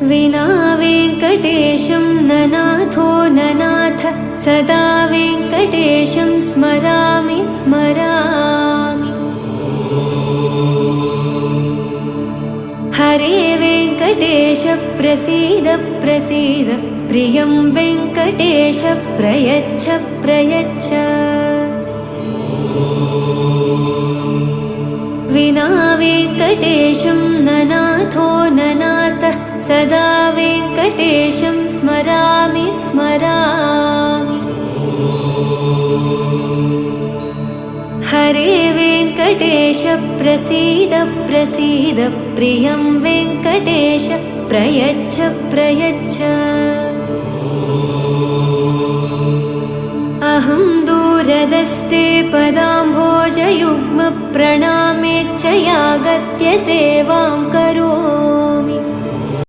विना वेङ्कटेशं ननाथो ननाथ सदा वेङ्कटेशं स्मरामि स्मरामि। हरे वेङ्कटेश प्रसीद प्रसीद प्रियं वेङ्कटेश प्रयच्छ प्रयच्छ। विना वेङ्कटेशं ननाथो ननाथ सदा वेङ्कटेशं स्मरामि स्मरामि। हरे वेङ्कटेश प्रसीद प्रसीद प्रियं वेङ्कटेश प्रयच्छ प्रयच्छ। अहं दूरदस्ते पदाम्भोजयुग्म प्रणामेच्छयागत्य सेवां करोमि।